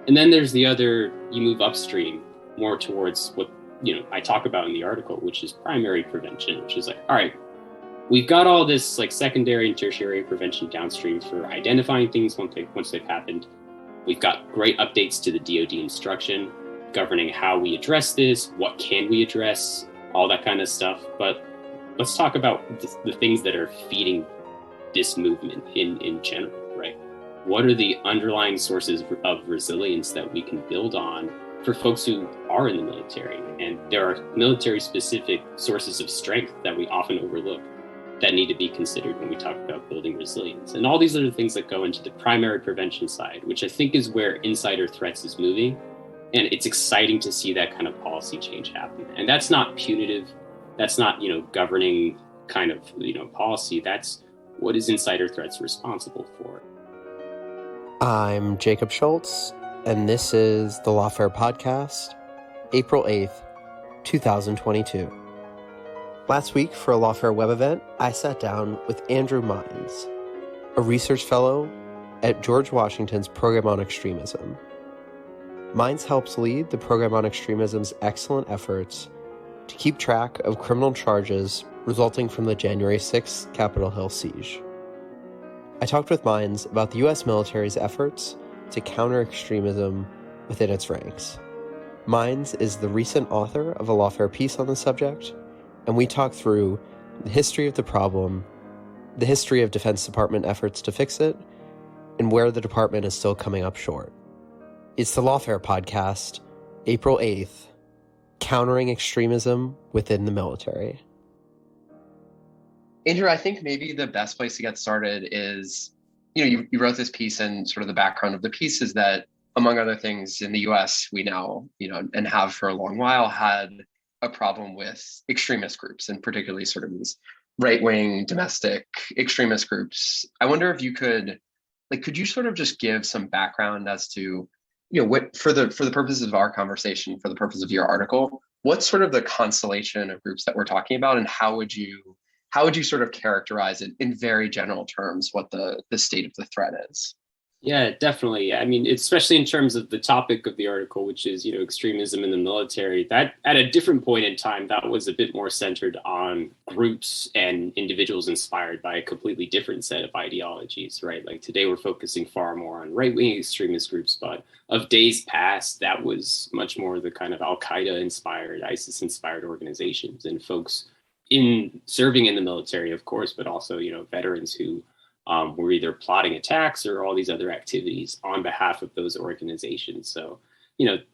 And then there's the other, you move upstream more towards what, I talk about in the article, which is primary prevention, which is like, all right, we've got all this like secondary and tertiary prevention downstream for identifying things once they've happened. We've got great updates to the DoD instruction governing how we address this, what can we address, all that kind of stuff. But let's talk about the things that are feeding this movement in general, right? What are the underlying sources of resilience that we can build on for folks who are in the military? And there are military-specific sources of strength that we often overlook that need to be considered when we talk about building resilience. And all these are the things that go into the primary prevention side, which I think is where insider threats is moving. And it's exciting to see that kind of policy change happen. And that's not punitive. That's not, governing kind of, policy. That's what is insider threats responsible for. I'm Jacob Schulz, and this is the Lawfare podcast, April 8th, 2022. Last week, for a Lawfare web event, I sat down with Andrew Mines, a research fellow at George Washington's Program on Extremism. Mines helps lead the Program on Extremism's excellent efforts to keep track of criminal charges resulting from the January 6th Capitol Hill siege. I talked with Mines about the U.S. military's efforts to counter extremism within its ranks. Mines is the recent author of a Lawfare piece on the subject, and we talk through the history of the problem, the history of Defense Department efforts to fix it, and where the department is still coming up short. It's the Lawfare podcast, April 8th, Countering Extremism Within the Military. Andrew, I think maybe the best place to get started is, you wrote this piece, and sort of the background of the piece is that, among other things, in the US, we now, and have for a long while, had a problem with extremist groups, and particularly sort of these right-wing domestic extremist groups. I wonder if you could you sort of just give some background as to, what, for the purposes of our conversation, for the purpose of your article, what's sort of the constellation of groups that we're talking about, and how would you sort of characterize it in very general terms, what the state of the threat is? Yeah, definitely. I mean, especially in terms of the topic of the article, which is, extremism in the military, that at a different point in time, that was a bit more centered on groups and individuals inspired by a completely different set of ideologies, right? Like today, we're focusing far more on right-wing extremist groups, but of days past, that was much more the kind of Al-Qaeda inspired, ISIS inspired organizations and folks in serving in the military, of course, but also, veterans who were either plotting attacks or all these other activities on behalf of those organizations. So,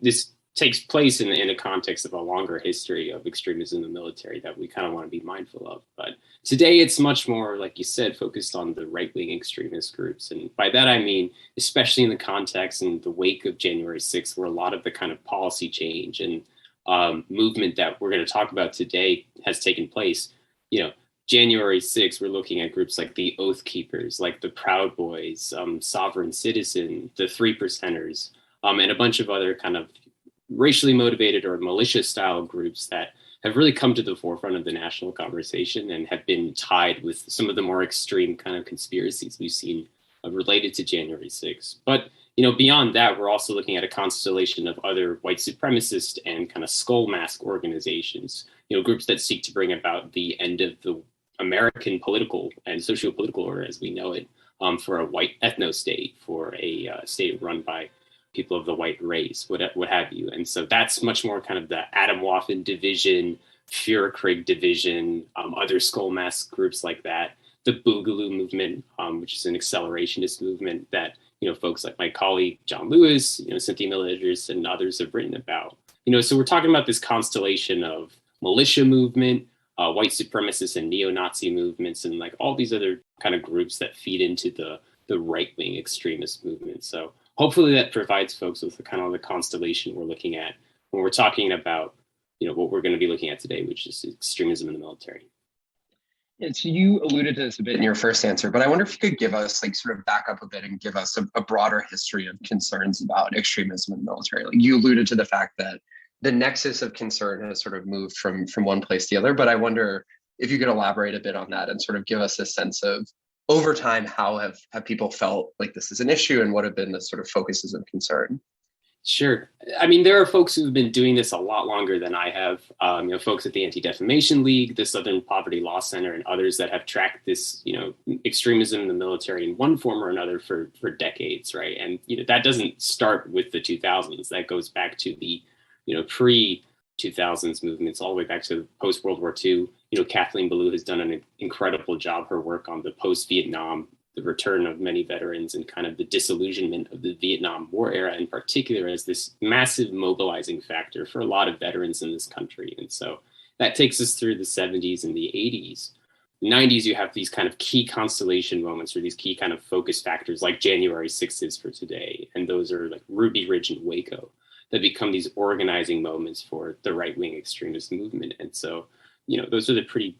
this takes place in a context of a longer history of extremism in the military that we kind of want to be mindful of. But today it's much more, like you said, focused on the right-wing extremist groups. And by that, I mean, especially in the context and the wake of January 6th, where a lot of the kind of policy change and movement that we're going to talk about today has taken place. January 6th, we're looking at groups like the Oath Keepers, like the Proud Boys, Sovereign Citizen, the Three Percenters, and a bunch of other kind of racially motivated or militia-style groups that have really come to the forefront of the national conversation and have been tied with some of the more extreme kind of conspiracies we've seen related to January 6th. But beyond that, we're also looking at a constellation of other white supremacist and kind of skull mask organizations, groups that seek to bring about the end of the American political and socio-political order as we know it, for a white ethno-state, for a state run by people of the white race, what have you. And so that's much more kind of the Atomwaffen division, Führerkrieg division, other skull mask groups like that, the Boogaloo movement, which is an accelerationist movement that folks like my colleague John Lewis, Cynthia Miller-Edwards, and others have written about. So we're talking about this constellation of militia movement, white supremacist and neo-Nazi movements, and like all these other kind of groups that feed into the right-wing extremist movement. So hopefully that provides folks with the kind of the constellation we're looking at when we're talking about, what we're going to be looking at today, which is extremism in the military. Yeah, so you alluded to this a bit in your first answer, but I wonder if you could give us sort of back up a bit and give us a broader history of concerns about extremism in the military. Like you alluded to the fact that the nexus of concern has sort of moved from one place to the other, but I wonder if you could elaborate a bit on that and sort of give us a sense of, over time, how have people felt like this is an issue and what have been the sort of focuses of concern? Sure. I mean, there are folks who've been doing this a lot longer than I have. Folks at the Anti-Defamation League, the Southern Poverty Law Center, and others that have tracked this, extremism in the military in one form or another for decades, right? And that doesn't start with the 2000s. That goes back to the, pre-2000s movements, all the way back to post World War II. Kathleen Belew has done an incredible job. Her work on the post-Vietnam, the return of many veterans, and kind of the disillusionment of the Vietnam War era in particular as this massive mobilizing factor for a lot of veterans in this country. And so that takes us through the 70s and the 80s. 90s, you have these kind of key constellation moments or these key kind of focus factors like January 6th is for today. And those are like Ruby Ridge and Waco that become these organizing moments for the right-wing extremist movement. And so, those are the pretty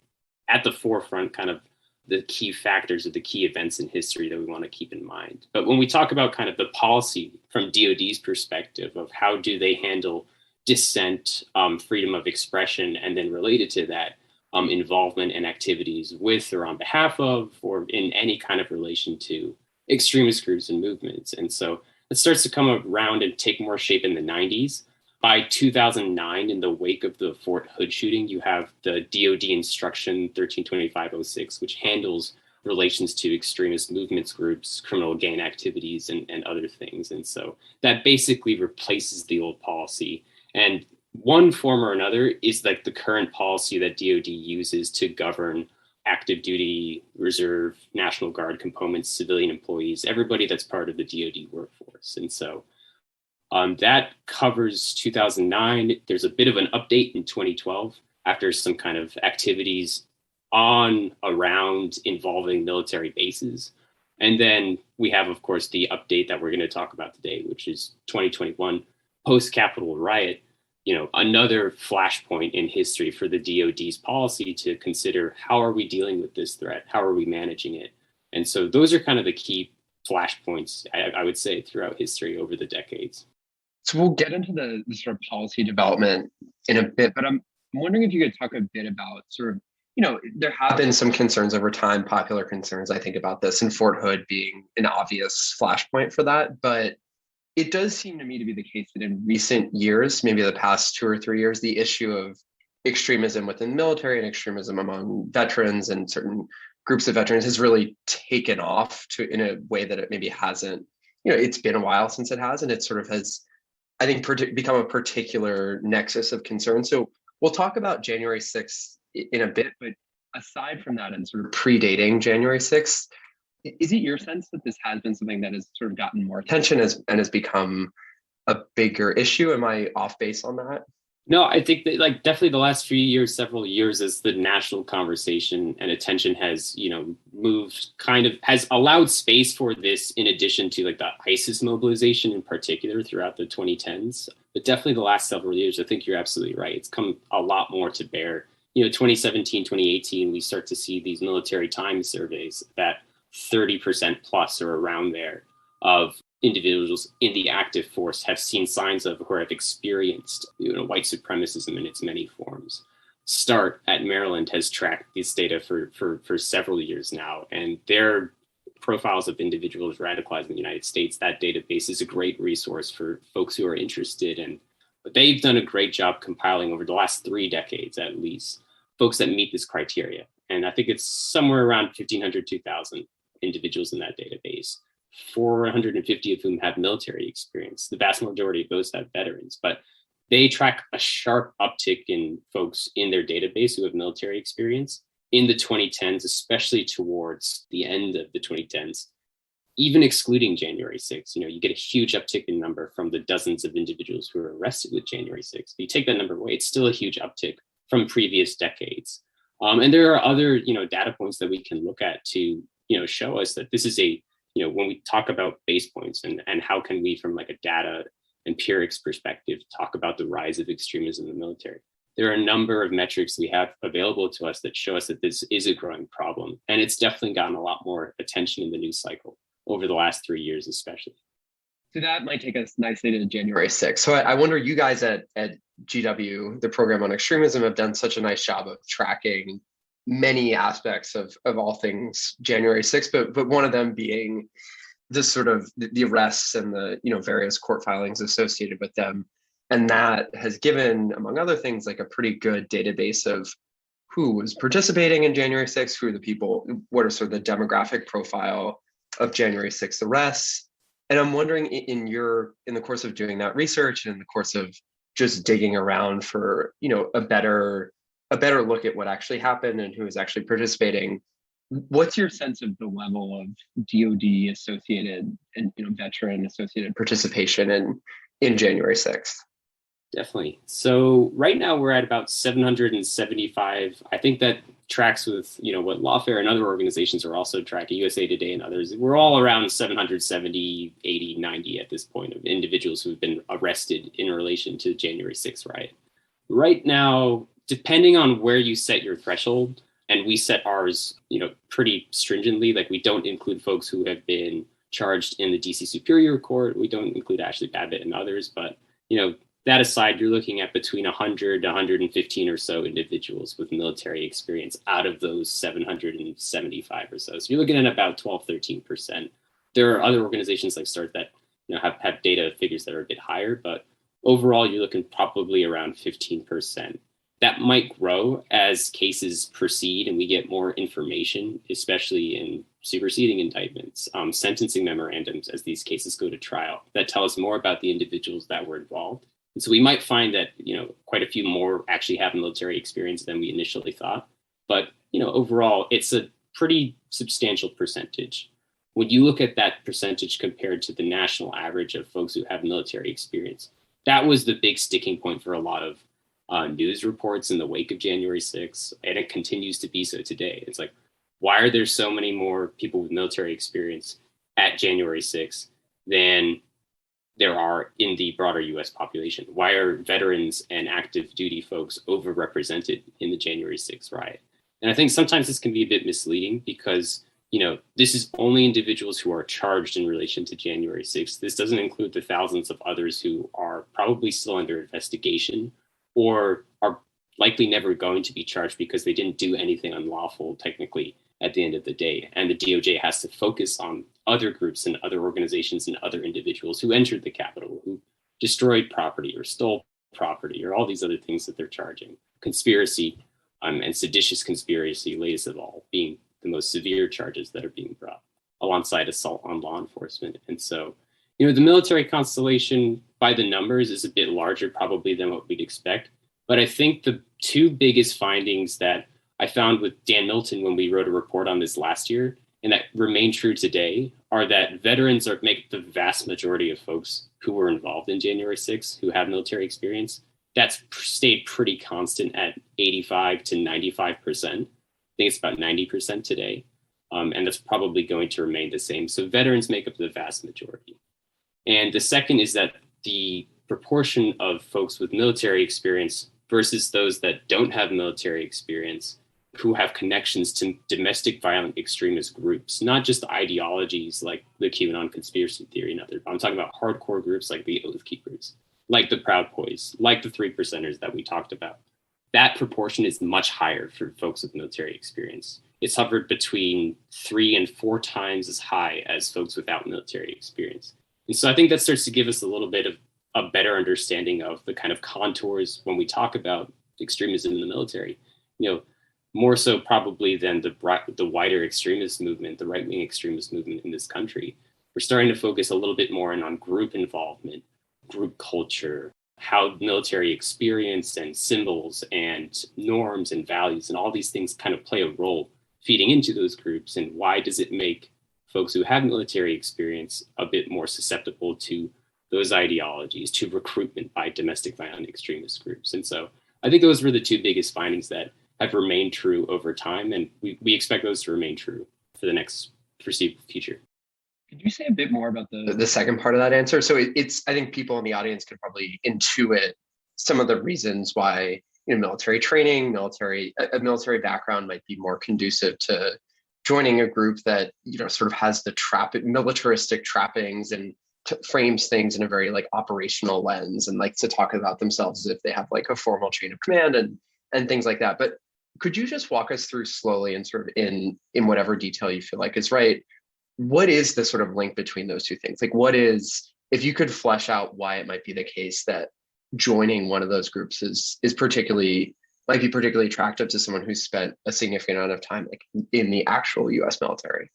at the forefront kind of the key factors of the key events in history that we want to keep in mind. But when we talk about kind of the policy from DoD's perspective of how do they handle dissent, freedom of expression, and then related to that, involvement and activities with or on behalf of or in any kind of relation to extremist groups and movements. And so it starts to come around and take more shape in the 90s. By 2009, in the wake of the Fort Hood shooting, you have the DoD Instruction 132506, which handles relations to extremist movements, groups, criminal gang activities, and other things. And so that basically replaces the old policy. And one form or another is like the current policy that DoD uses to govern active duty, reserve, National Guard components, civilian employees, everybody that's part of the DoD workforce. And so that covers 2009. There's a bit of an update in 2012 after some kind of activities around involving military bases. And then we have, of course, the update that we're going to talk about today, which is 2021 post-Capitol riot, another flashpoint in history for the DoD's policy to consider how are we dealing with this threat? How are we managing it? And so those are kind of the key flashpoints, I would say, throughout history over the decades. So we'll get into the sort of policy development in a bit, but I'm wondering if you could talk a bit about sort of, there have been some concerns over time, popular concerns, I think, about this, and Fort Hood being an obvious flashpoint for that. But it does seem to me to be the case that in recent years, maybe the past 2 or 3 years, the issue of extremism within the military and extremism among veterans and certain groups of veterans has really taken off in a way that it maybe hasn't. It's been a while since it has, and it sort of has, I think, become a particular nexus of concern. So we'll talk about January 6th in a bit, but aside from that and sort of predating January 6th, is it your sense that this has been something that has sort of gotten more attention and has become a bigger issue? Am I off base on that? No, I think that definitely the last few years, several years, as the national conversation and attention has, moved, has allowed space for this in addition to the ISIS mobilization in particular throughout the 2010s. But definitely the last several years, I think you're absolutely right. It's come a lot more to bear. 2017, 2018, we start to see these military time surveys that 30% plus or around there of individuals in the active force have seen signs of or have experienced white supremacism in its many forms. START at Maryland has tracked this data for several years now, and their profiles of individuals radicalized in the United States, that database is a great resource for folks who are interested. But they've done a great job compiling over the last 3 decades, at least, folks that meet this criteria. And I think it's somewhere around 1,500, 2,000 individuals in that database, 450 of whom have military experience. The vast majority of those have veterans, but they track a sharp uptick in folks in their database who have military experience in the 2010s, especially towards the end of the 2010s, even excluding January 6th. You get a huge uptick in number from the dozens of individuals who were arrested with January 6th. If you take that number away, it's still a huge uptick from previous decades. And there are other, data points that we can look at to, show us that this is when we talk about base points and how can we, from a data empirics perspective, talk about the rise of extremism in the military. There are a number of metrics we have available to us that show us that this is a growing problem. And it's definitely gotten a lot more attention in the news cycle over the last 3 years, especially. So that might take us nicely to January 6th. So I wonder, you guys at GW, the program on extremism, have done such a nice job of tracking many aspects of all things January 6th, but one of them being this sort of the arrests and the various court filings associated with them. And that has given, among other things, like a pretty good database of who was participating in January 6th, who are the people, what are sort of the demographic profile of January 6th arrests. And I'm wondering, in the course of doing that research and in the course of just digging around for a better look at what actually happened and who is actually participating, what's your sense of the level of DoD associated and veteran associated participation in January 6th? Definitely. So right now we're at about 775. I think that tracks with, what Lawfare and other organizations are also tracking, USA Today and others. We're all around 770, 80, 90 at this point of individuals who have been arrested in relation to the January 6th riot. Right now, depending on where you set your threshold, and we set ours, pretty stringently, like we don't include folks who have been charged in the DC Superior Court. We don't include Ashley Babbitt and others, but, that aside, you're looking at between 100 to 115 or so individuals with military experience out of those 775 or so. So you're looking at about 12, 13%. There are other organizations like START that have data figures that are a bit higher, but overall, you're looking probably around 15%. That might grow as cases proceed and we get more information, especially in superseding indictments, sentencing memorandums as these cases go to trial that tell us more about the individuals that were involved. And so we might find that, quite a few more actually have military experience than we initially thought. But, overall, it's a pretty substantial percentage. When you look at that percentage compared to the national average of folks who have military experience, that was the big sticking point for a lot of news reports in the wake of January 6th, and it continues to be so today. It's like, why are there so many more people with military experience at January 6th than there are in the broader US population? Why are veterans and active duty folks overrepresented in the January 6th riot? And I think sometimes this can be a bit misleading because, this is only individuals who are charged in relation to January 6th. This doesn't include the thousands of others who are probably still under investigation or are likely never going to be charged because they didn't do anything unlawful technically at the end of the day. And the DOJ has to focus on other groups and other organizations and other individuals who entered the Capitol, who destroyed property or stole property or all these other things that they're charging. Conspiracy and seditious conspiracy, latest of all, being the most severe charges that are being brought alongside assault on law enforcement. And so, the military constellation by the numbers is a bit larger probably than what we'd expect. But I think the two biggest findings that I found with Dan Milton when we wrote a report on this last year, and that remain true today, are that veterans make the vast majority of folks who were involved in January 6th who have military experience. That's stayed pretty constant at 85 to 95%. I think it's about 90% today. And that's probably going to remain the same. So veterans make up the vast majority. And the second is that the proportion of folks with military experience versus those that don't have military experience who have connections to domestic violent extremist groups, not just ideologies like the QAnon conspiracy theory and other, I'm talking about hardcore groups like the Oath Keepers, like the Proud Boys, like the 3%ers that we talked about. That proportion is much higher for folks with military experience. It's hovered between 3 and 4 times as high as folks without military experience. And so I think that starts to give us a little bit of a better understanding of the kind of contours when we talk about extremism in the military. More so probably than the wider extremist movement, the right-wing extremist movement in this country. We're starting to focus a little bit more on group involvement, group culture, how military experience and symbols and norms and values and all these things kind of play a role feeding into those groups, and why does it make folks who have military experience a bit more susceptible to those ideologies, to recruitment by domestic violent extremist groups. And so I think those were the two biggest findings that have remained true over time, and we expect those to remain true for the next foreseeable future. Could you say a bit more about the second part of that answer? So it's, I think people in the audience could probably intuit some of the reasons why military training, a military background might be more conducive to joining a group that sort of has the militaristic trappings and frames things in a very operational lens and likes to talk about themselves as if they have a formal chain of command and things like that. But could you just walk us through slowly and sort of in whatever detail you feel like is right, what is the sort of link between those two things? Like, what is, if you could flesh out why it might be the case that joining one of those groups is particularly, might be particularly attractive to someone who's spent a significant amount of time like in the actual US military?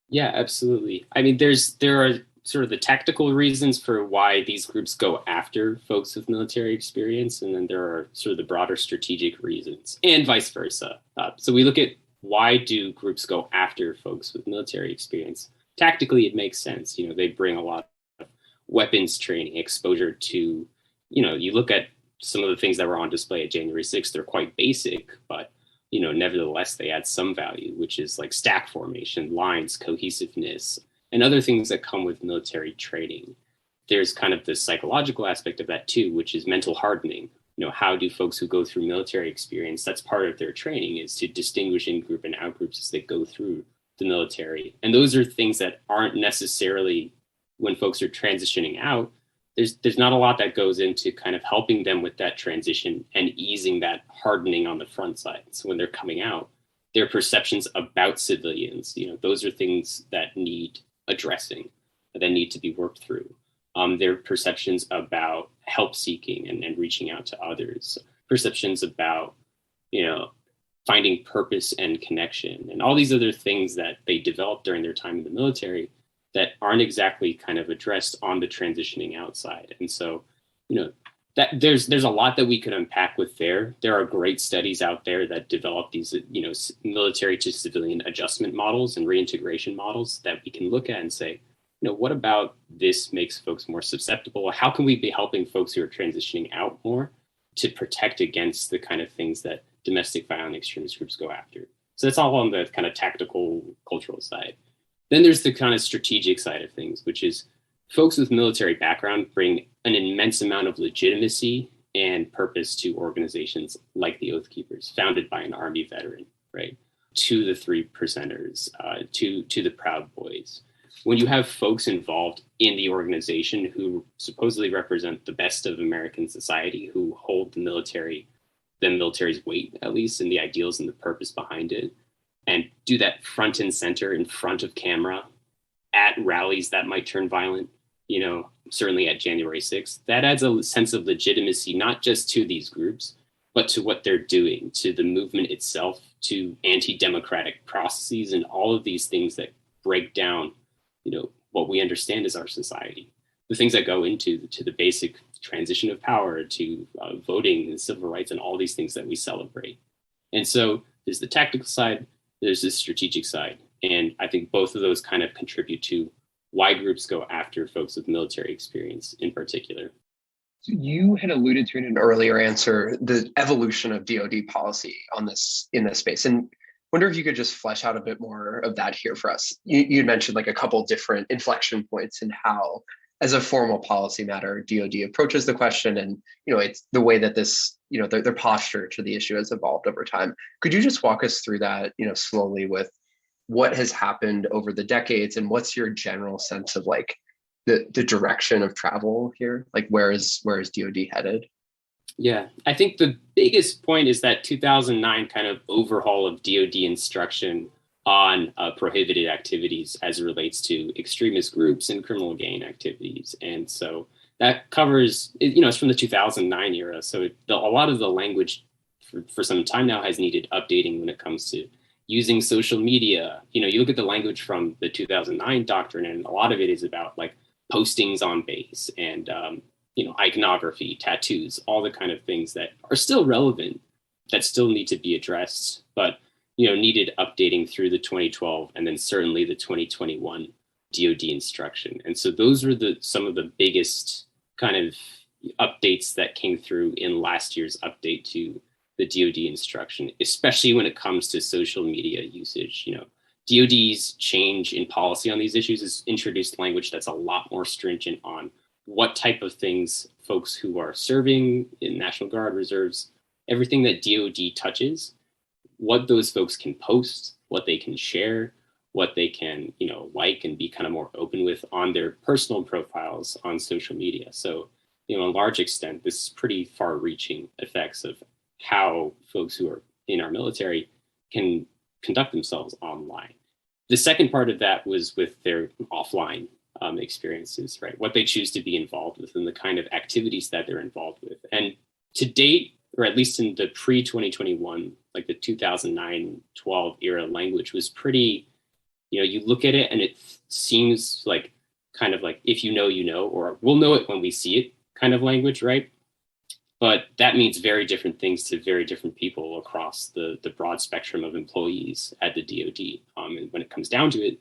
Yeah, absolutely. I mean, there are sort of the tactical reasons for why these groups go after folks with military experience, and then there are sort of the broader strategic reasons, and vice versa. So we look at why do groups go after folks with military experience. Tactically, it makes sense. You know, they bring a lot of weapons training, exposure to, you know, you look at some of the things that were on display at January 6th, they're quite basic, but you know, nevertheless, they add some value, which is like stack formation, lines, cohesiveness, and other things that come with military training. There's kind of the psychological aspect of that too, which is mental hardening. You know, how do folks who go through military experience, that's part of their training, is to distinguish in-group and out-groups as they go through the military. And those are things that aren't necessarily, when folks are transitioning out, there's not a lot that goes into kind of helping them with that transition and easing that hardening on the front side. So when they're coming out, their perceptions about civilians, you know, those are things that need addressing, that need to be worked through. Their perceptions about help seeking and reaching out to others, perceptions about, you know, finding purpose and connection, and all these other things that they develop during their time in the military that aren't exactly kind of addressed on the transitioning outside. And so, you know, that there's a lot that we could unpack with there. There are great studies out there that develop these, you know, military to civilian adjustment models and reintegration models that we can look at and say, you know, what about this makes folks more susceptible? How can we be helping folks who are transitioning out more to protect against the kind of things that domestic violent extremist groups go after? So that's all on the kind of tactical, cultural side. Then there's the kind of strategic side of things, which is folks with military background bring an immense amount of legitimacy and purpose to organizations like the Oath Keepers, founded by an Army veteran, right? To the Three Percenters, to the Proud Boys. When you have folks involved in the organization who supposedly represent the best of American society, who hold the military's weight, at least, in the ideals and the purpose behind it, and do that front and center in front of camera at rallies that might turn violent, you know, certainly at January 6th, that adds a sense of legitimacy, not just to these groups, but to what they're doing, to the movement itself, to anti-democratic processes and all of these things that break down, you know, what we understand as our society, the things that go into to the basic transition of power, to voting and civil rights and all these things that we celebrate. And so there's the tactical side, there's the strategic side. And I think both of those kind of contribute to why groups go after folks with military experience in particular. So you had alluded to in an earlier answer the evolution of DoD policy on this in this space, and wonder if you could just flesh out a bit more of that here for us. You mentioned like a couple different inflection points in how, as a formal policy matter, DoD approaches the question, and you know, it's the way that this, you know, their posture to the issue has evolved over time. Could you just walk us through that, you know, slowly, with what has happened over the decades, and what's your general sense of like the direction of travel here? Like where is DoD headed? Yeah, I think the biggest point is that 2009 kind of overhaul of DoD instruction on prohibited activities as it relates to extremist groups and criminal gang activities. And so that covers, you know, it's from the 2009 era. So a lot of the language for some time now has needed updating when it comes to using social media. You know, you look at the language from the 2009 doctrine, and a lot of it is about like postings on base and, you know, iconography, tattoos, all the kind of things that are still relevant, that still need to be addressed, but, you know, needed updating through the 2012 and then certainly the 2021 DoD instruction. And so those were some of the biggest kind of updates that came through in last year's update to the DoD instruction, especially when it comes to social media usage. You know, DoD's change in policy on these issues has introduced language that's a lot more stringent on what type of things folks who are serving in National Guard, reserves, everything that DoD touches, what those folks can post, what they can share, what they can, you know, like and be kind of more open with on their personal profiles on social media. So, you know, in large extent, this is pretty far-reaching effects of how folks who are in our military can conduct themselves online. The second part of that was with their offline experiences, right? What they choose to be involved with and the kind of activities that they're involved with. And to date, or at least in the pre-2021, like the 2009-12 era language was pretty, you look at it and it seems like kind of like, if you know, or we'll know it when we see it kind of language, right? But that means very different things to very different people across the broad spectrum of employees at the DoD. And when it comes down to it,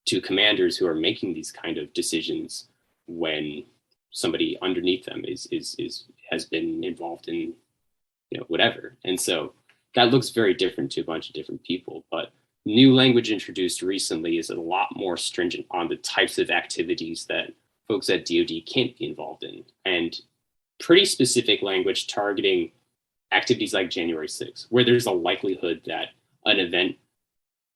to commanders who are making these kind of decisions when somebody underneath them has been involved in whatever. And so that looks very different to a bunch of different people. But new language introduced recently is a lot more stringent on the types of activities that folks at DoD can't be involved in, and pretty specific language targeting activities like January 6th, where there's a likelihood that an event,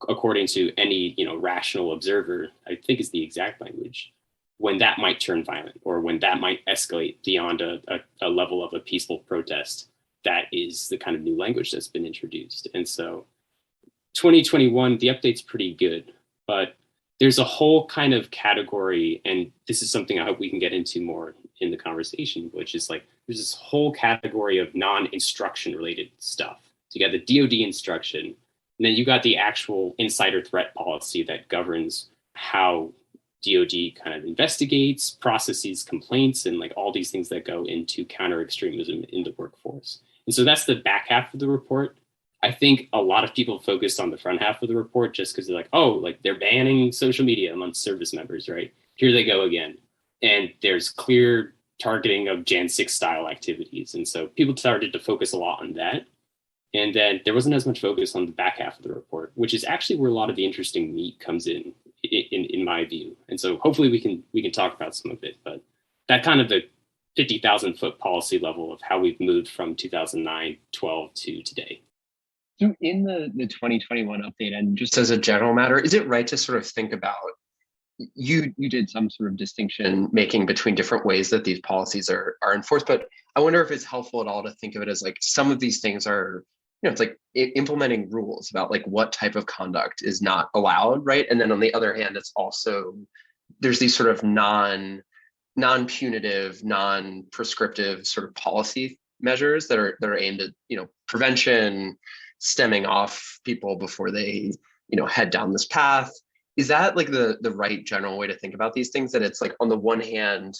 according to any rational observer, I think is the exact language, when that might turn violent or when that might escalate beyond a level of a peaceful protest. That is the kind of new language that's been introduced. And so 2021, the update's pretty good, but there's a whole kind of category, and this is something I hope we can get into more in the conversation, which is like, there's this whole category of non-instruction related stuff. So you got the DoD instruction, and then you got the actual insider threat policy that governs how DoD kind of investigates, processes complaints, and like all these things that go into counter extremism in the workforce. And so that's the back half of the report. I think a lot of people focused on the front half of the report just because they're like, oh, like they're banning social media amongst service members, right? Here they go again. And there's clear targeting of Jan 6 style activities. And so people started to focus a lot on that. And then there wasn't as much focus on the back half of the report, which is actually where a lot of the interesting meat comes in my view. And so hopefully we can talk about some of it, but that kind of the 50,000 foot policy level of how we've moved from 2009-12 to today. So in the 2021 update, and just as a general matter, is it right to sort of think about, you did some sort of distinction making between different ways that these policies are enforced, but I wonder if it's helpful at all to think of it as like some of these things are, it's like implementing rules about like what type of conduct is not allowed, right? And then on the other hand, it's also, there's these sort of non-punitive, non-prescriptive sort of policy measures that are aimed at, prevention, stemming off people before they, head down this path. Is that like the right general way to think about these things? That it's like, on the one hand,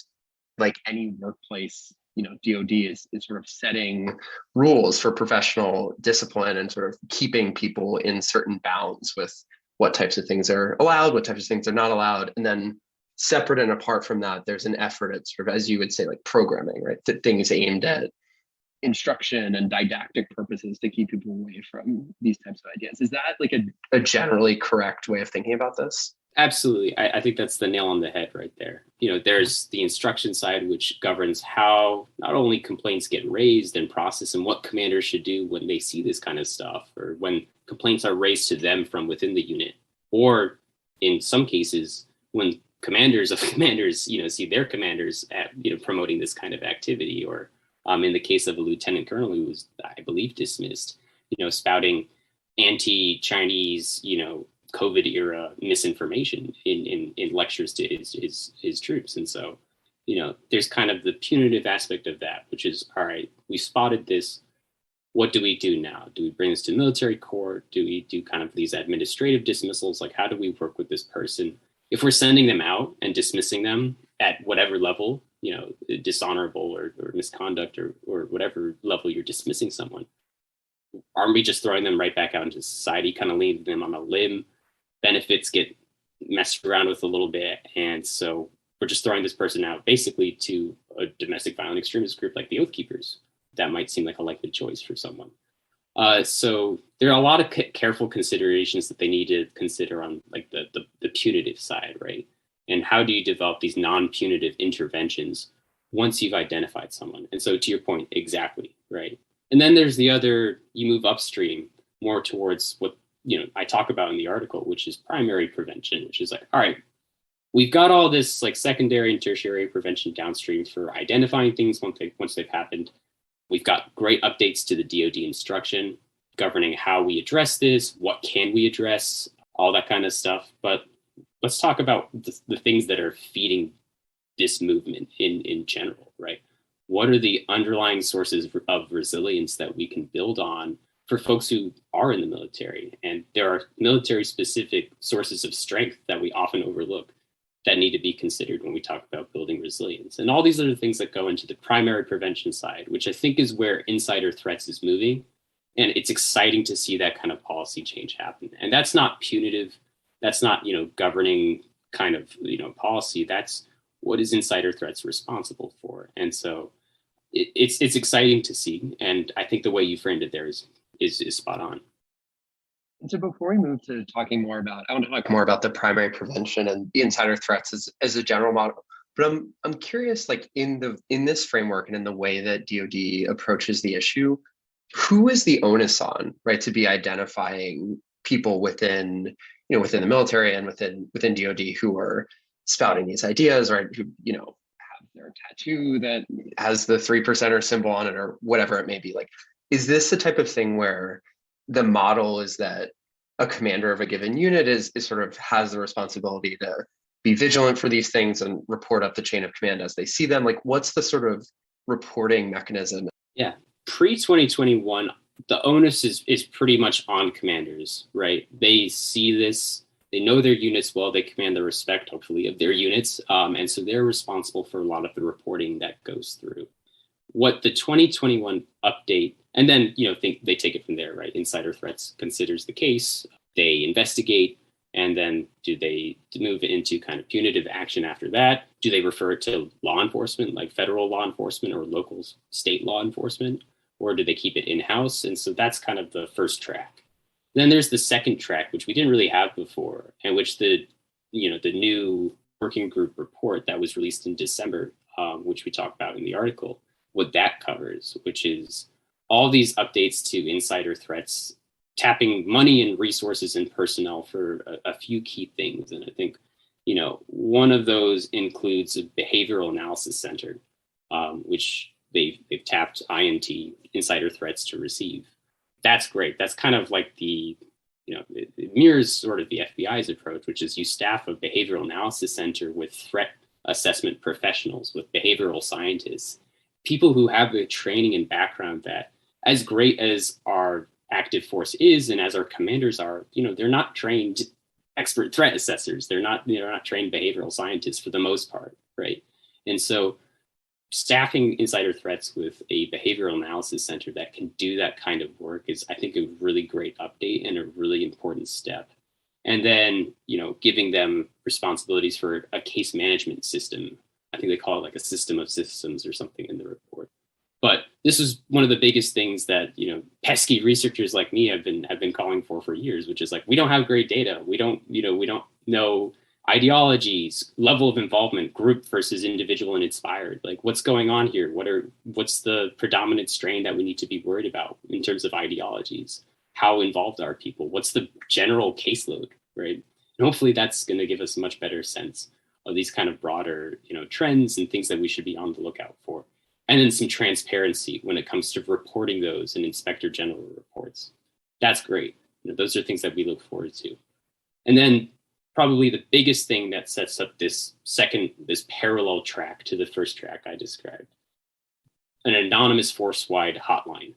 like any workplace, DoD is sort of setting rules for professional discipline and sort of keeping people in certain bounds with what types of things are allowed, what types of things are not allowed. And then separate and apart from that, there's an effort at sort of, as you would say, like programming, right? Things aimed at instruction and didactic purposes to keep people away from these types of ideas. Is that like a generally correct way of thinking about this? Absolutely. I think that's the nail on the head right there. There's the instruction side, which governs how not only complaints get raised and processed and what commanders should do when they see this kind of stuff, or when complaints are raised to them from within the unit, or in some cases, when commanders of commanders, see their commanders at, promoting this kind of activity, or in the case of a lieutenant colonel who was, I believe, dismissed, spouting anti-Chinese, COVID era misinformation in lectures to his troops. And so, there's kind of the punitive aspect of that, which is, all right, we spotted this. What do we do now? Do we bring this to military court? Do we do kind of these administrative dismissals? Like, how do we work with this person? If we're sending them out and dismissing them at whatever level, dishonorable or misconduct or whatever level you're dismissing someone, aren't we just throwing them right back out into society, kind of leaving them on a limb? Benefits get messed around with a little bit. And so we're just throwing this person out basically to a domestic violent extremist group like the Oath Keepers. That might seem like a likely choice for someone. So there are a lot of careful considerations that they need to consider on like the punitive side, right? And how do you develop these non-punitive interventions once you've identified someone? And so to your point, exactly, right? And then there's the other, you move upstream more towards what, I talk about in the article, which is primary prevention, which is like, all right, we've got all this like secondary and tertiary prevention downstream for identifying things once they've happened. We've got great updates to the DoD instruction governing how we address this, what can we address, all that kind of stuff. But let's talk about the things that are feeding this movement in general, right? What are the underlying sources of resilience that we can build on for folks who are in the military? And there are military specific sources of strength that we often overlook that need to be considered when we talk about building resilience. And all these other things that go into the primary prevention side, which I think is where insider threats is moving. And it's exciting to see that kind of policy change happen. And that's not punitive. That's not, governing kind of, policy. That's what is insider threats responsible for. And so it's exciting to see. And I think the way you framed it there is spot on. And so before we move to talking more about, I want to talk more about the primary prevention and the insider threats as a general model. But I'm curious, like in this framework and in the way that DoD approaches the issue, who is the onus on, right, to be identifying people within the military and within DoD who are spouting these ideas, right? Who, have their tattoo that has the 3%er symbol on it or whatever it may be. Like, is this the type of thing where the model is that a commander of a given unit is sort of has the responsibility to be vigilant for these things and report up the chain of command as they see them? Like, what's the sort of reporting mechanism? Yeah, pre-2021, the onus is pretty much on commanders, right? They see this, they know their units well, they command the respect, hopefully, of their units. And so they're responsible for a lot of the reporting that goes through. What the 2021 update, and then, they take it from there, right? Insider threats considers the case, they investigate, and then do they move into kind of punitive action after that? Do they refer it to law enforcement, like federal law enforcement or local state law enforcement? Or do they keep it in-house? And so that's kind of the first track. Then there's the second track, which we didn't really have before, and which the new working group report that was released in December, which we talked about in the article, what that covers, which is all these updates to insider threats, tapping money and resources and personnel for a few key things. And I think, one of those includes a behavioral analysis center, which they've tapped INT, insider threats, to receive. That's great. That's kind of like it mirrors sort of the FBI's approach, which is you staff a behavioral analysis center with threat assessment professionals, with behavioral scientists, people who have the training and background that, as great as our active force is, and as our commanders are, they're not trained expert threat assessors. They're not trained behavioral scientists for the most part, right? And so staffing insider threats with a behavioral analysis center that can do that kind of work is, I think, a really great update and a really important step. And then, giving them responsibilities for a case management system. I think they call it like a system of systems or something in the report. But this is one of the biggest things that, pesky researchers like me have been calling for years, which is like, we don't have great data. We don't know ideologies, level of involvement, group versus individual and inspired. Like, what's going on here? What's the predominant strain that we need to be worried about in terms of ideologies? How involved are people? What's the general caseload, right? And hopefully that's going to give us a much better sense of these kind of broader, trends and things that we should be on the lookout for. And then some transparency when it comes to reporting those in Inspector General reports. That's great. Those are things that we look forward to. And then probably the biggest thing that sets up this parallel track to the first track I described, an anonymous force-wide hotline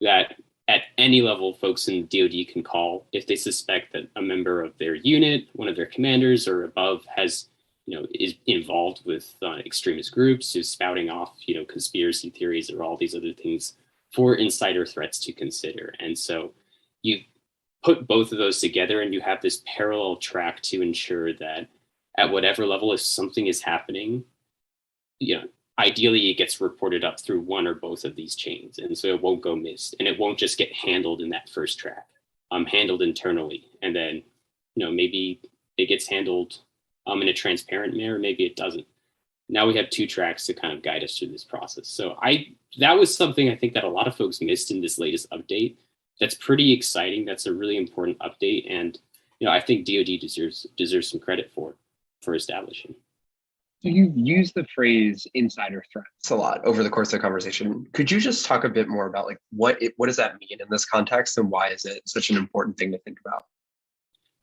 that at any level folks in DoD can call if they suspect that a member of their unit, one of their commanders or above is involved with extremist groups, who's spouting off, conspiracy theories or all these other things for insider threats to consider. And so you put both of those together and you have this parallel track to ensure that at whatever level, if something is happening, ideally it gets reported up through one or both of these chains. And so it won't go missed, and it won't just get handled in that first track, handled internally. And then, maybe it gets handled in a transparent manner, maybe it doesn't. Now we have two tracks to kind of guide us through this process. So that was something I think that a lot of folks missed in this latest update. That's pretty exciting. That's a really important update. And, I think DoD deserves some credit for establishing. So you use the phrase insider threats a lot over the course of the conversation. Could you just talk a bit more about what does that mean in this context, and why is it such an important thing to think about?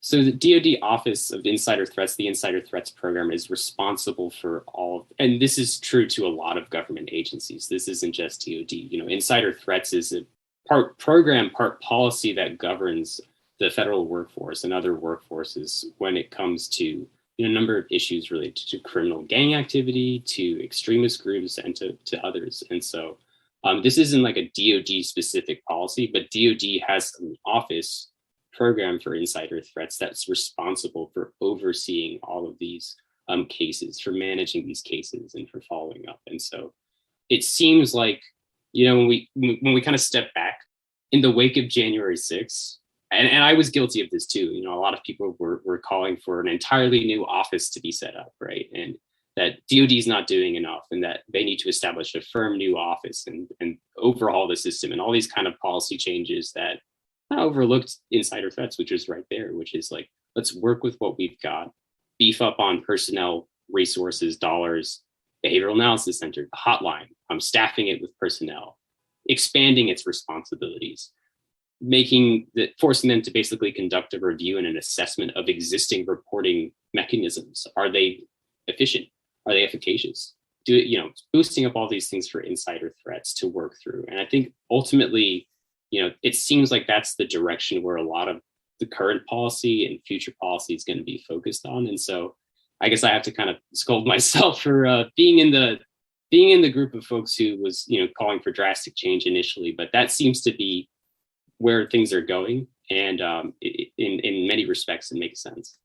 So the DoD Office of Insider Threats, the Insider Threats Program, is responsible for all, and this is true to a lot of government agencies. This isn't just DoD. Insider threats is a part program, part policy that governs the federal workforce and other workforces when it comes to a number of issues related to criminal gang activity, to extremist groups, and to others. And so this isn't like a DoD specific policy, but DoD has an office program for insider threats that's responsible for overseeing all of these cases, for managing these cases, and for following up. And so it seems like, when we kind of step back in the wake of January 6th, and I was guilty of this too. A lot of people were calling for an entirely new office to be set up, right? And that DoD is not doing enough, and that they need to establish a firm new office and overhaul the system, and all these kind of policy changes that overlooked insider threats, which is right there, which is like, let's work with what we've got, beef up on personnel, resources, dollars, behavioral analysis center, hotline, staffing it with personnel, expanding its responsibilities, forcing them to basically conduct a review and an assessment of existing reporting mechanisms. Are they efficient? Are they efficacious? Boosting up all these things for insider threats to work through. And I think ultimately, it seems like that's the direction where a lot of the current policy and future policy is going to be focused on. And so I guess I have to kind of scold myself for being in the group of folks who was, calling for drastic change initially, but that seems to be where things are going. And in many respects, it makes sense.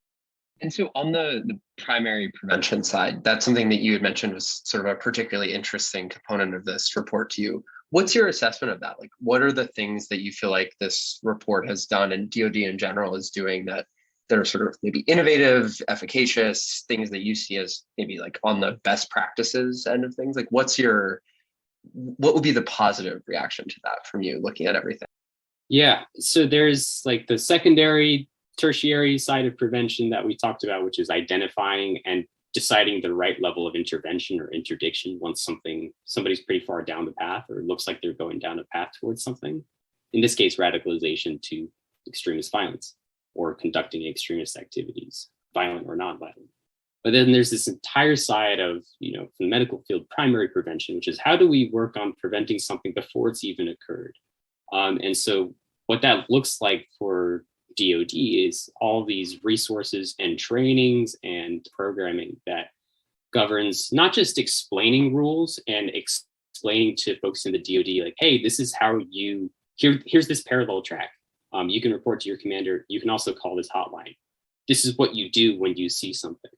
And so on the primary prevention side, that's something that you had mentioned was sort of a particularly interesting component of this report to you. What's your assessment of that? Like, what are the things that you feel like this report has done and DoD in general is doing that are sort of maybe innovative, efficacious, things that you see as maybe like on the best practices end of things? Like, what would be the positive reaction to that from you looking at everything? Yeah, so there's like the secondary, tertiary side of prevention that we talked about, which is identifying and deciding the right level of intervention or interdiction once somebody's pretty far down the path or looks like they're going down a path towards something. In this case, radicalization to extremist violence or conducting extremist activities, violent or non-violent. But then there's this entire side of, from the medical field, primary prevention, which is how do we work on preventing something before it's even occurred? And so what that looks like for DoD is all these resources and trainings and programming that governs not just explaining rules and explaining to folks in the DoD, like, hey, this is how here's this parallel track. You can report to your commander. You can also call this hotline. This is what you do when you see something.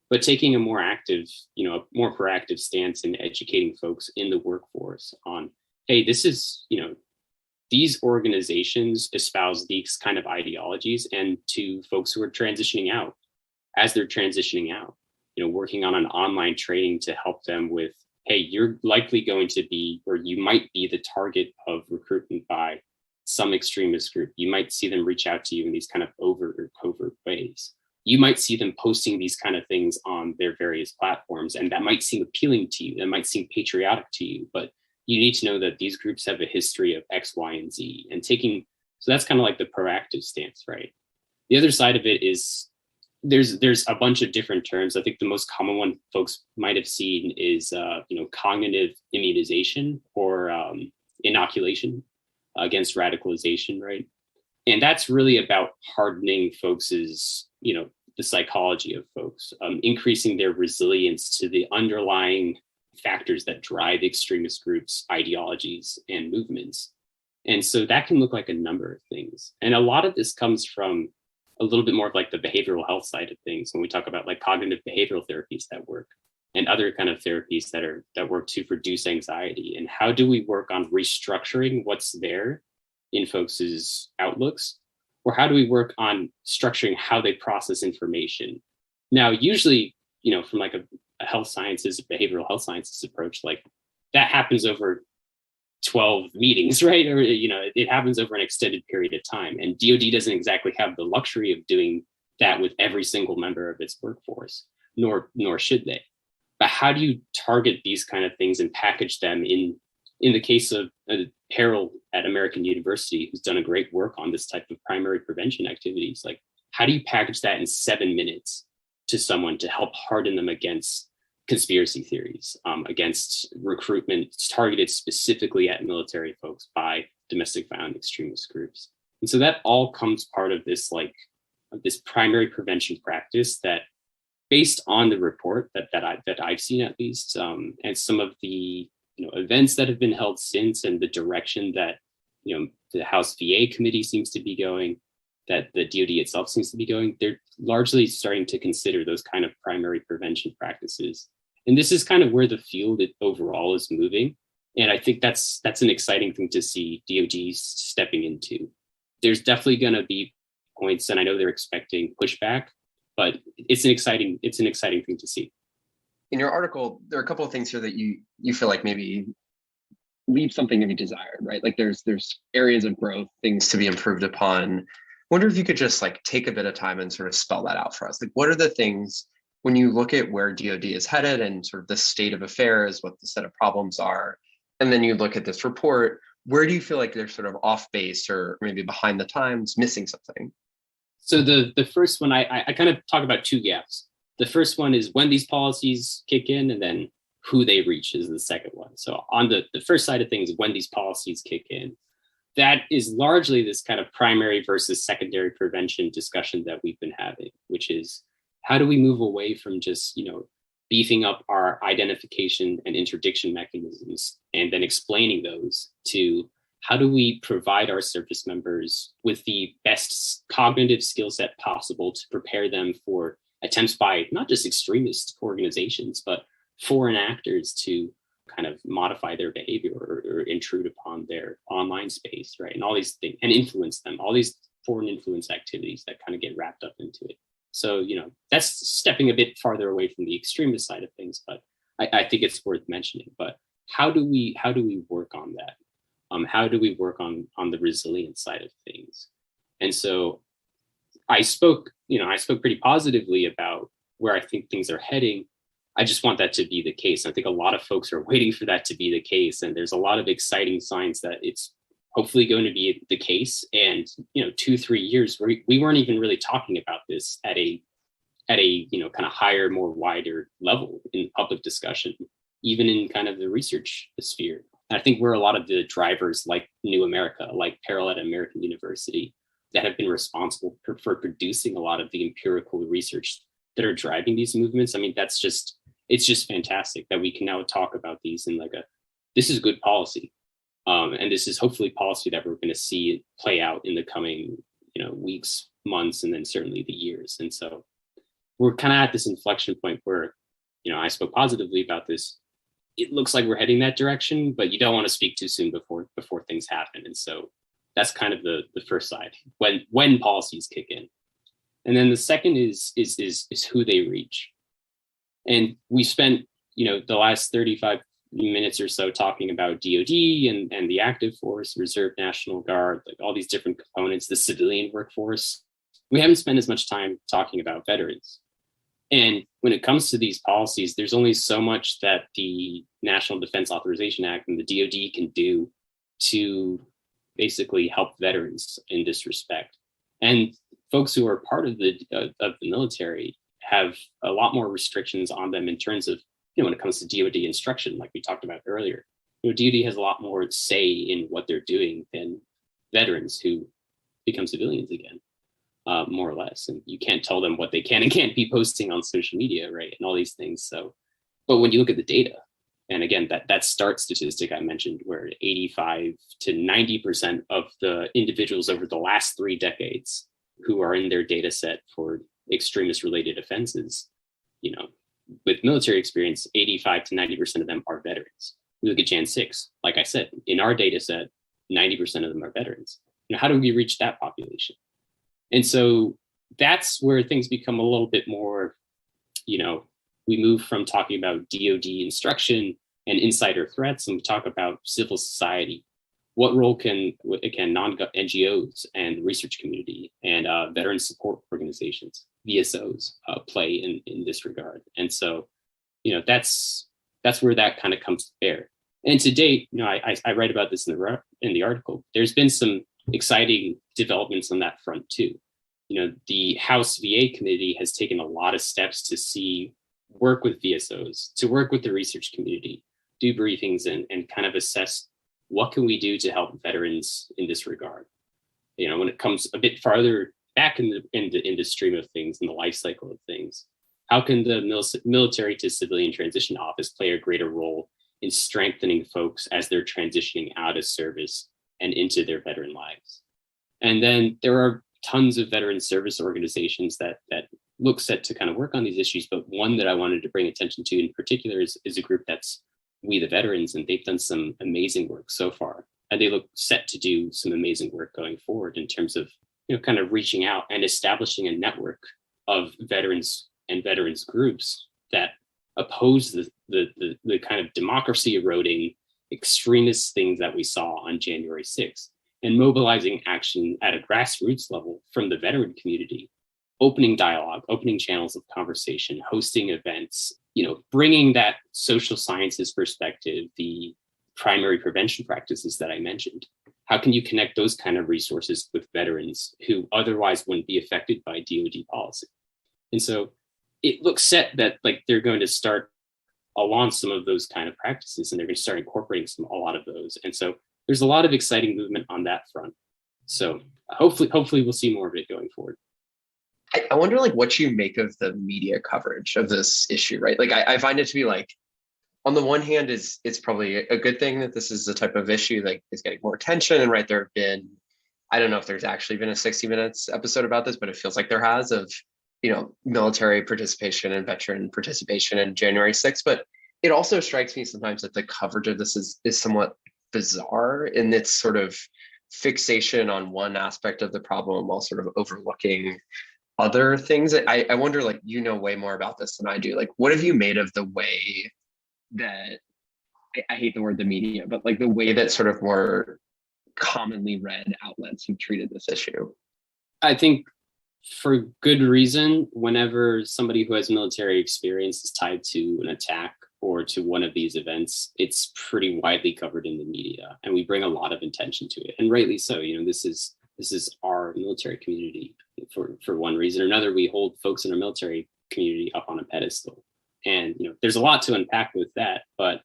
But taking a more active, a more proactive stance in educating folks in the workforce on, hey, this is, these organizations espouse these kind of ideologies, and to folks who are transitioning out, as they're transitioning out, working on an online training to help them with, hey, you're likely going to be, or you might be the target of recruitment by some extremist group. You might see them reach out to you in these kind of overt or covert ways. You might see them posting these kind of things on their various platforms, and that might seem appealing to you. That might seem patriotic to you, but you need to know that these groups have a history of X, Y, and Z. And so that's kind of like the proactive stance, right? The other side of it is there's a bunch of different terms. I think the most common one folks might have seen is, cognitive immunization or inoculation against radicalization, right? And that's really about hardening folks's, the psychology of folks, increasing their resilience to the underlying factors that drive extremist groups, ideologies, and movements. And so that can look like a number of things. And a lot of this comes from a little bit more of like the behavioral health side of things when we talk about like cognitive behavioral therapies that work and other kind of therapies that work to reduce anxiety. And how do we work on restructuring what's there in folks' outlooks? Or how do we work on structuring how they process information? Now, usually, from like a health sciences, behavioral health sciences approach, like that happens over 12 meetings, right? Or, it happens over an extended period of time. And DoD doesn't exactly have the luxury of doing that with every single member of its workforce, nor should they. But how do you target these kind of things and package them in the case of Harold at American University, who's done a great work on this type of primary prevention activities? Like, how do you package that in 7 minutes to someone to help harden them against conspiracy theories, against recruitment targeted specifically at military folks by domestic violent extremist groups? And so that all comes part of this, like, this primary prevention practice that, based on the report that I've seen at least, and some of the events that have been held since, and the direction that the House VA committee seems to be going, that the DoD itself seems to be going, they're largely starting to consider those kind of primary prevention practices. And this is kind of where the field overall is moving. And I think that's an exciting thing to see DoD stepping into. There's definitely going to be points, and I know they're expecting pushback, but it's an exciting thing to see. In your article, there are a couple of things here that you feel like maybe leave something to be desired, right? Like there's areas of growth, things to be improved upon. I wonder if you could just like take a bit of time and sort of spell that out for us. Like, what are the things, when you look at where DoD is headed and sort of the state of affairs, what the set of problems are, and then you look at this report, where do you feel like they're sort of off base or maybe behind the times, missing something? So the first one, I kind of talk about two gaps. The first one is when these policies kick in, and then who they reach is the second one. So on the first side of things, when these policies kick in, that is largely this kind of primary versus secondary prevention discussion that we've been having, which is, how do we move away from just, beefing up our identification and interdiction mechanisms and then explaining those, to how do we provide our service members with the best cognitive skill set possible to prepare them for attempts by not just extremist organizations, but foreign actors to kind of modify their behavior or intrude upon their online space, right? And all these things, and influence them, all these foreign influence activities that kind of get wrapped up into it. So, that's stepping a bit farther away from the extremist side of things, but I think it's worth mentioning. But how do we work on that? How do we work on the resilience side of things? And so I spoke pretty positively about where I think things are heading. I just want that to be the case. I think a lot of folks are waiting for that to be the case. And there's a lot of exciting signs that it's hopefully going to be the case. And, 2-3 years, we weren't even really talking about this at a kind of higher, more wider level in public discussion, even in kind of the research sphere. And I think we're a lot of the drivers, like New America, like Parallel at American University, that have been responsible for producing a lot of the empirical research that are driving these movements. I mean, it's just fantastic that we can now talk about these in this is good policy. And this is hopefully policy that we're going to see play out in the coming, weeks, months, and then certainly the years. And so we're kind of at this inflection point where, I spoke positively about this. It looks like we're heading that direction, but you don't want to speak too soon before things happen. And so that's kind of the first side, when policies kick in. And then the second is who they reach. And we spent, the last 35 minutes or so talking about DoD and the active force, Reserve National Guard, like all these different components, the civilian workforce. We haven't spent as much time talking about veterans. And when it comes to these policies, there's only so much that the National Defense Authorization Act and the DoD can do to basically help veterans in this respect. And folks who are part of the military have a lot more restrictions on them in terms of, when it comes to DoD instruction, like we talked about earlier. DoD has a lot more say in what they're doing than veterans who become civilians again, more or less. And you can't tell them what they can and can't be posting on social media, right? And all these things. So, but when you look at the data, and again, that START statistic I mentioned, where 85 to 90% of the individuals over the last 3 decades who are in their data set for extremist related offenses, with military experience, 85 to 90% of them are veterans. We look at Jan 6, like I said, in our data set, 90% of them are veterans. How do we reach that population? And so that's where things become a little bit more, we move from talking about DoD instruction and insider threats, and we talk about civil society. What role can non-NGOs and research community and veteran support organizations, VSOs, play in this regard? And so, that's where that kind of comes to bear. And to date, I write about this in the article. There's been some exciting developments on that front too. the House VA committee has taken a lot of steps to work with VSOs, to work with the research community, do briefings and kind of assess what can we do to help veterans in this regard. When it comes a bit farther back in the stream of things, in the life cycle of things, how can the military to civilian transition office play a greater role in strengthening folks as they're transitioning out of service and into their veteran lives? And then there are tons of veteran service organizations that look set to kind of work on these issues, but one that I wanted to bring attention to in particular is a group that's We the Veterans, and they've done some amazing work so far, and they look set to do some amazing work going forward in terms of kind of reaching out and establishing a network of veterans and veterans groups that oppose the kind of democracy eroding extremist things that we saw on January 6th, and mobilizing action at a grassroots level from the veteran community, opening dialogue, opening channels of conversation, hosting events, bringing that social sciences perspective, the primary prevention practices that I mentioned. How can you connect those kind of resources with veterans who otherwise wouldn't be affected by DoD policy? And so it looks set that they're going to start along some of those kind of practices, and they're going to start incorporating a lot of those. And so there's a lot of exciting movement on that front. So hopefully we'll see more of it going forward. I wonder what you make of the media coverage of this issue, right? I find it to be on the one hand, it's probably a good thing that this is the type of issue that is getting more attention. And there have been, I don't know if there's actually been a 60 Minutes episode about this, but it feels like there has, of, military participation and veteran participation in January 6th. But it also strikes me sometimes that the coverage of this is somewhat bizarre in its sort of fixation on one aspect of the problem while sort of overlooking other things. I wonder, way more about this than I do. What have you made of the way that, I hate the word the media, but the way that sort of more commonly read outlets have treated this issue? I think for good reason, whenever somebody who has military experience is tied to an attack or to one of these events, it's pretty widely covered in the media, and we bring a lot of attention to it, and rightly so. This is our military community. For one reason or another, we hold folks in our military community up on a pedestal, and there's a lot to unpack with that. But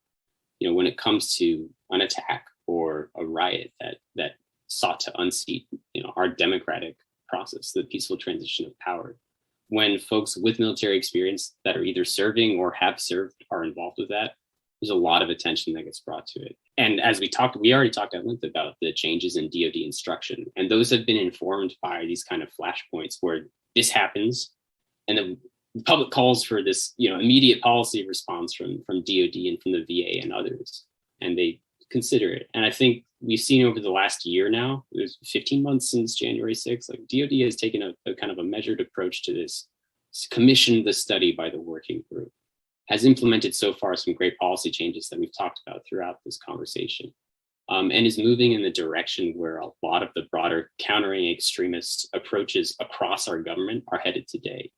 when it comes to an attack or a riot that sought to unseat our democratic process, the peaceful transition of power, when folks with military experience that are either serving or have served are involved with that, there's a lot of attention that gets brought to it. And as we already talked at length about the changes in DoD instruction, and those have been informed by these kind of flashpoints where this happens, and the public calls for this immediate policy response from DoD and from the VA and others, and they consider it. And I think we've seen over the last year now, there's 15 months since January 6th, DoD has taken a kind of a measured approach to this, commissioned the study by the working group, has implemented so far some great policy changes that we've talked about throughout this conversation, and is moving in the direction where a lot of the broader countering extremist approaches across our government are headed today.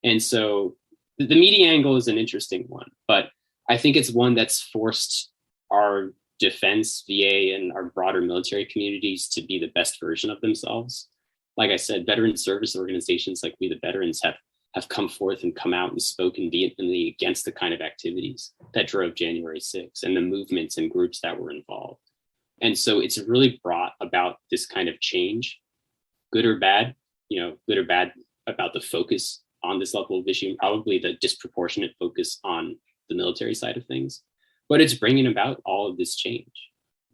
And so the media angle is an interesting one, but I think it's one that's forced our defense, VA, and our broader military communities to be the best version of themselves. Like I said, veteran service organizations like We the Veterans have come forth and come out and spoken vehemently against the kind of activities that drove January 6th and the movements and groups that were involved. And so it's really brought about this kind of change, good or bad about the focus on this level of issue, and probably the disproportionate focus on the military side of things. But it's bringing about all of this change.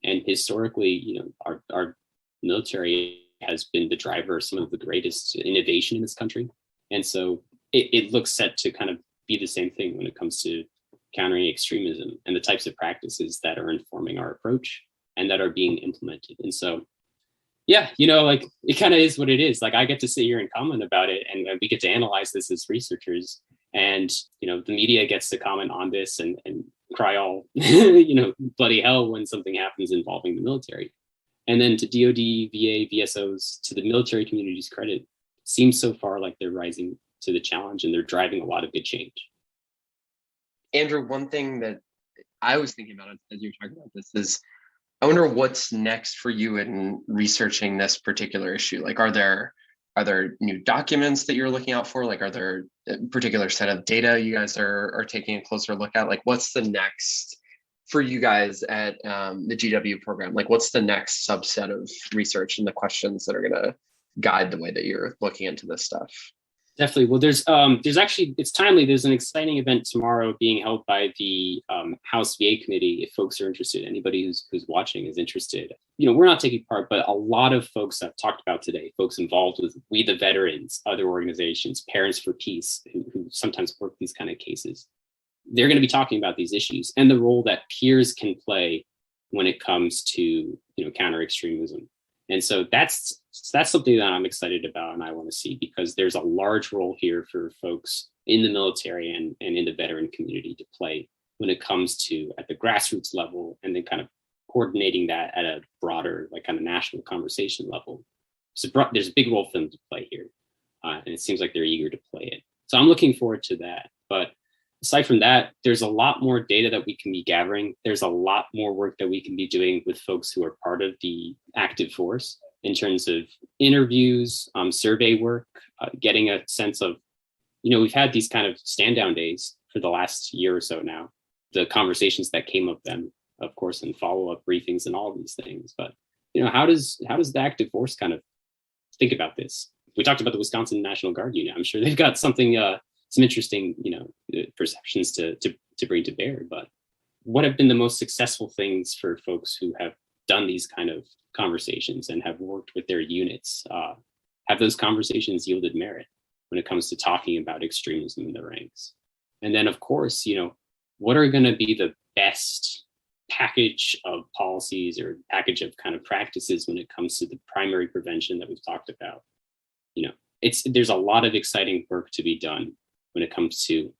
And historically, our military has been the driver of some of the greatest innovation in this country. And so it looks set to kind of be the same thing when it comes to countering extremism and the types of practices that are informing our approach and that are being implemented. And so, yeah, it kind of is what it is. I get to sit here and comment about it, and we get to analyze this as researchers. And, the media gets to comment on this and cry all, bloody hell when something happens involving the military. And then to DoD, VA, VSOs, to the military community's credit, seems so far like they're rising to the challenge and they're driving a lot of good change. Andrew, one thing that I was thinking about as you're talking about this is, I wonder what's next for you in researching this particular issue. Are there Are there new documents that you're looking out for? Like, are there a particular set of data you guys are taking a closer look at? Like, what's the next for you guys at the GW program? Like, what's the next subset of research and the questions that are going to guide the way that you're looking into this stuff? Definitely. Well, there's actually, it's timely. There's an exciting event tomorrow being held by the House VA committee. If folks are interested, anybody who's watching is interested. We're not taking part, but a lot of folks I've talked about today, folks involved with We the Veterans, other organizations, Parents for Peace, who sometimes work these kind of cases. They're going to be talking about these issues and the role that peers can play when it comes to counter extremism. And so that's something that I'm excited about and I want to see, because there's a large role here for folks in the military and in the veteran community to play when it comes to at the grassroots level, and then kind of coordinating that at a broader, like kind of national conversation level. So there's a big role for them to play here. And it seems like they're eager to play it. So I'm looking forward to that. But aside from that, there's a lot more data that we can be gathering. There's a lot more work that we can be doing with folks who are part of the active force in terms of interviews, survey work, getting a sense of, we've had these kind of stand down days for the last year or so now, the conversations that came of them, of course, and follow-up briefings and all these things. But, how does the active force kind of think about this? We talked about the Wisconsin National Guard unit. I'm sure they've got something, some interesting, perceptions to bring to bear. But what have been the most successful things for folks who have done these kind of conversations and have worked with their units? Have those conversations yielded merit when it comes to talking about extremism in the ranks? And then, of course, what are going to be the best package of policies or package of kind of practices when it comes to the primary prevention that we've talked about? There's a lot of exciting work to be done when it comes to,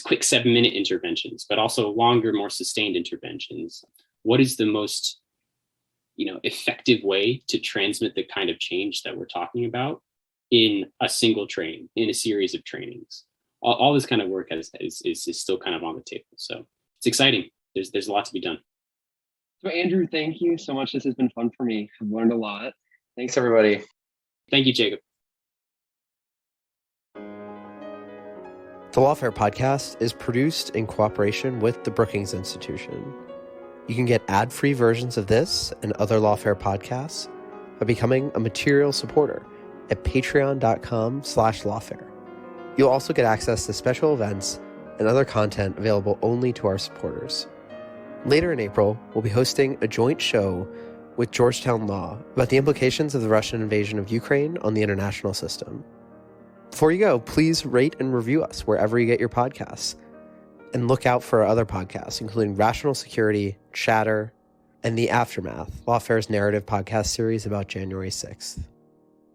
quick 7-minute interventions, but also longer, more sustained interventions. What is the most, effective way to transmit the kind of change that we're talking about in a single train, in a series of trainings? All this kind of work is still kind of on the table. So it's exciting. There's a lot to be done. So Andrew, thank you so much. This has been fun for me. I've learned a lot. Thanks, everybody. Thank you, Jacob. The Lawfare podcast is produced in cooperation with the Brookings Institution. You can get ad-free versions of this and other Lawfare podcasts by becoming a material supporter at patreon.com/lawfare. You'll also get access to special events and other content available only to our supporters. Later in April, we'll be hosting a joint show with Georgetown Law about the implications of the Russian invasion of Ukraine on the international system. Before you go, please rate and review us wherever you get your podcasts. And look out for our other podcasts, including Rational Security, Chatter, and The Aftermath, Lawfare's narrative podcast series about January 6th.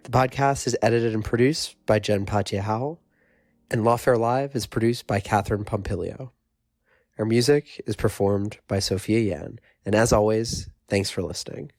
The podcast is edited and produced by Jen Patia-Howell, and Lawfare Live is produced by Catherine Pompilio. Our music is performed by Sophia Yan, and as always, thanks for listening.